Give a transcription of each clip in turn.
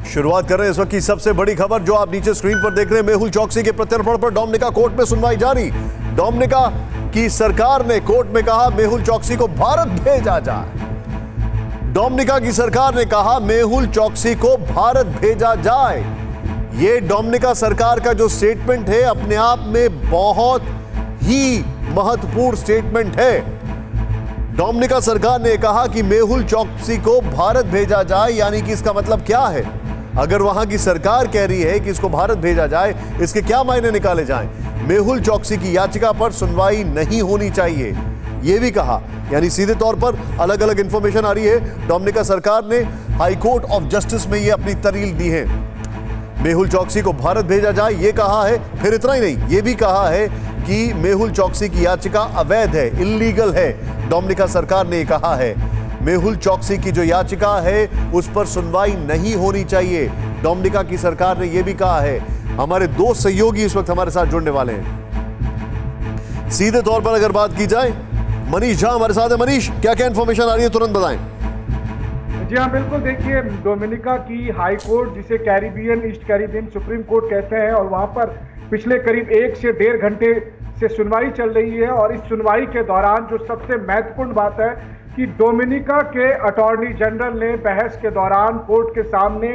शुरुआत कर रहे हैं इस वक्त की सबसे बड़ी खबर जो आप नीचे स्क्रीन पर देख रहे हैं। मेहुल चौकसी के प्रत्यर्पण पर डोमिनिका कोर्ट में सुनवाई जारी। डोमिनिका की सरकार ने कोर्ट में कहा मेहुल चौकसी को भारत भेजा जाए। डोमिनिका की सरकार ने कहा मेहुल चौकसी को भारत भेजा जाए। यह डोमिनिका सरकार का जो स्टेटमेंट है अपने आप में बहुत ही महत्वपूर्ण स्टेटमेंट है। डोमिनिका सरकार ने कहा कि मेहुल चौकसी को भारत भेजा जाए, यानी कि इसका मतलब क्या है? अगर वहां की सरकार कह रही है कि इसको भारत भेजा जाए, इसके क्या मायने निकाले जाएं? मेहुल चौकसी की याचिका पर सुनवाई नहीं होनी चाहिए, यह भी कहा। यानी सीधे तौर पर अलग अलग इंफॉर्मेशन आ रही है। डोमिनिका सरकार ने हाई कोर्ट ऑफ जस्टिस में यह अपनी दलील दी है। मेहुल चौकसी को भारत भेजा जाए यह कहा है। फिर इतना ही नहीं, यह भी कहा है कि मेहुल चौकसी की याचिका अवैध है, इल्लीगल है। डोमिनिका सरकार ने कहा है मेहुल चौकसी की जो याचिका है उस पर सुनवाई नहीं होनी चाहिए। डोमिनिका की सरकार ने यह भी कहा है। हमारे दो सहयोगी इस वक्त हमारे साथ जुड़ने वाले हैं। सीधे तौर पर अगर बात की जाए, मनीष झा हमारे साथ है। मनीष, क्या क्या इंफॉर्मेशन आ रही है, तुरंत बताएं। जी हाँ, बिल्कुल। देखिए, डोमिनिका की हाई कोर्ट, जिसे Caribbean east Caribbean supreme court कहते हैं, और वहां पर पिछले करीब 1 से 1.5 घंटे से सुनवाई चल रही है। और इस सुनवाई के दौरान जो सबसे महत्वपूर्ण बात है कि डोमिनिका के अटॉर्नी जनरल ने बहस के दौरान कोर्ट के सामने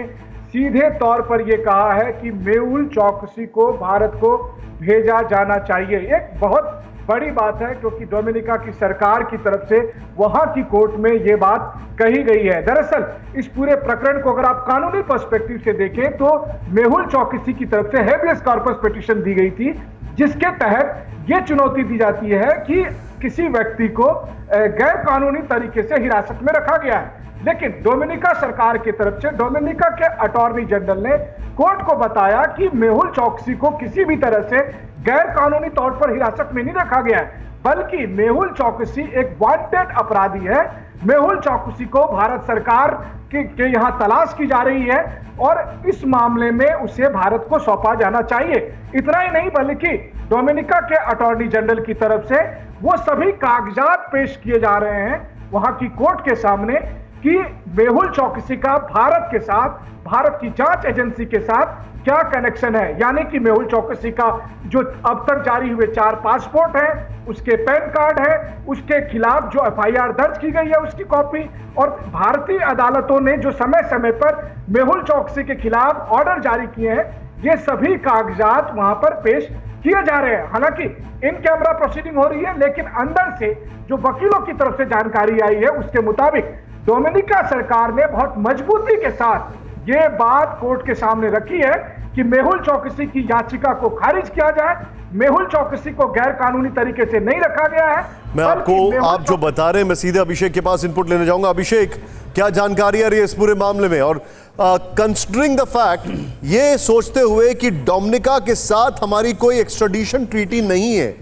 सीधे तौर पर यह कहा है कि मेहुल चौकसी को भारत को भेजा जाना चाहिए। एक बहुत बड़ी बात है, क्योंकि डोमिनिका की सरकार की तरफ से वहां की कोर्ट में यह बात कही गई है। दरअसल इस पूरे प्रकरण को अगर आप कानूनी पर्सपेक्टिव से देखें तो मेहुल चौकसी की तरफ से हेबियस कॉर्पस पिटीशन दी गई थी, जिसके तहत यह चुनौती दी जाती है कि किसी व्यक्ति को गैर कानूनी तरीके से हिरासत में रखा गया है। लेकिन डोमिनिका सरकार की तरफ से डोमिनिका के अटॉर्नी जनरल ने कोर्ट को बताया कि मेहुल चौकसी को किसी भी तरह से गैर कानूनी तौर पर हिरासत में नहीं रखा गया है, बल्कि मेहुल चौकसी एक वांटेड अपराधी है। मेहुल चौकसी को भारत सरकार के यहां तलाश की जा रही है और इस मामले में उसे भारत को सौंपा जाना चाहिए। इतना ही नहीं, बल्कि डोमिनिका के अटॉर्नी जनरल की तरफ से वो सभी कागजात पेश किए जा रहे हैं वहां की कोर्ट के सामने कि मेहुल चौकसी का भारत के साथ, भारत की जांच एजेंसी के साथ क्या कनेक्शन है। यानी कि मेहुल चौकसी का जो अब तक जारी हुए 4 पासपोर्ट हैं, उसके पैन कार्ड है, उसके खिलाफ जो एफआईआर दर्ज की गई है उसकी कॉपी, और भारतीय अदालतों ने जो समय समय पर मेहुल चौकसी के खिलाफ ऑर्डर जारी किए हैं, ये सभी कागजात वहां पर पेश किए जा रहे हैं। हालांकि इन कैमरा प्रोसीडिंग हो रही है, लेकिन अंदर से जो वकीलों की तरफ से जानकारी आई है उसके मुताबिक डोमिनिका सरकार ने बहुत मजबूती के साथ ये बात कोर्ट के सामने रखी है कि मेहुल चौकसी की याचिका को खारिज किया जाए। मेहुल चौकसी को गैर कानूनी तरीके से नहीं रखा गया है। मैं आपको, आप जो बता रहे हैं, मैं सीधे अभिषेक के पास इनपुट लेने जाऊंगा। अभिषेक, क्या जानकारी आ रही है इस पूरे मामले में? और कंसिडरिंग द फैक्ट, ये सोचते हुए कि डोमिनिका के साथ हमारी कोई एक्स्ट्राडिशन ट्रीटी नहीं है,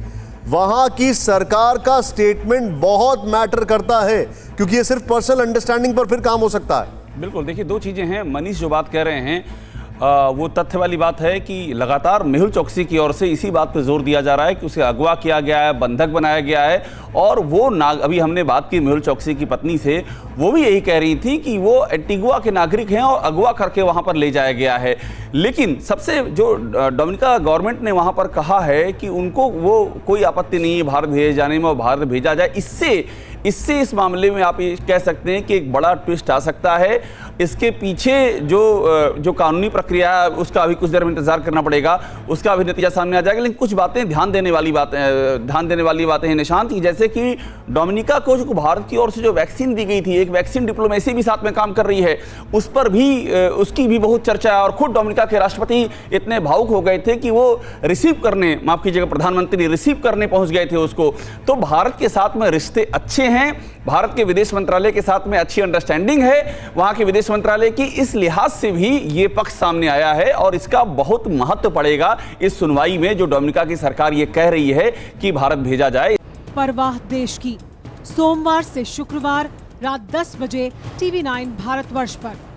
वहां की सरकार का स्टेटमेंट बहुत मैटर करता है, क्योंकि ये सिर्फ पर्सनल अंडरस्टैंडिंग पर फिर काम हो सकता है। बिल्कुल। देखिए, 2 चीज़ें हैं। मनीष जो बात कह रहे हैं वो तथ्य वाली बात है कि लगातार मेहुल चौकसी की ओर से इसी बात पर जोर दिया जा रहा है कि उसे अगवा किया गया है, बंधक बनाया गया है। और वो अभी हमने बात की मेहुल चौकसी की पत्नी से, वो भी यही कह रही थी कि वो एंटीगुआ के नागरिक हैं और अगवा करके वहां पर ले जाया गया है। लेकिन सबसे जो डोमिनिका गवर्नमेंट ने वहां पर कहा है कि उनको वो कोई आपत्ति नहीं है भारत भेजे जाने में और भारत भेजा जाए। इससे इस मामले में आप ये कह सकते हैं कि एक बड़ा ट्विस्ट आ सकता है। इसके पीछे जो कानूनी प्रक्रिया है उसका अभी कुछ देर में इंतजार करना पड़ेगा, उसका अभी नतीजा सामने आ जाएगा। लेकिन कुछ बातें ध्यान देने वाली बातें हैं निशांत, जैसे कि डोमिनिका को जो भारत की ओर से जो वैक्सीन दी गई थी, एक वैक्सीन डिप्लोमेसी भी साथ में काम कर रही है, उस पर भी उसकी भी बहुत चर्चा है। और खुद डोमिनिका के राष्ट्रपति इतने भावुक हो गए थे कि वो रिसीव करने, माफ कीजिएगा, प्रधानमंत्री रिसीव करने पहुंच गए थे उसको। तो भारत के साथ में रिश्ते अच्छे हैं, भारत के विदेश मंत्रालय के साथ में अच्छी अंडरस्टैंडिंग है वहां के विदेश मंत्रालय की। इस लिहाज से भी ये पक्ष सामने आया है और इसका बहुत महत्व पड़ेगा इस सुनवाई में, जो डोमिनिका की सरकार ये कह रही है कि भारत भेजा जाए। परवाह देश की, सोमवार से शुक्रवार रात 10 बजे TV9 भारतवर्ष पर।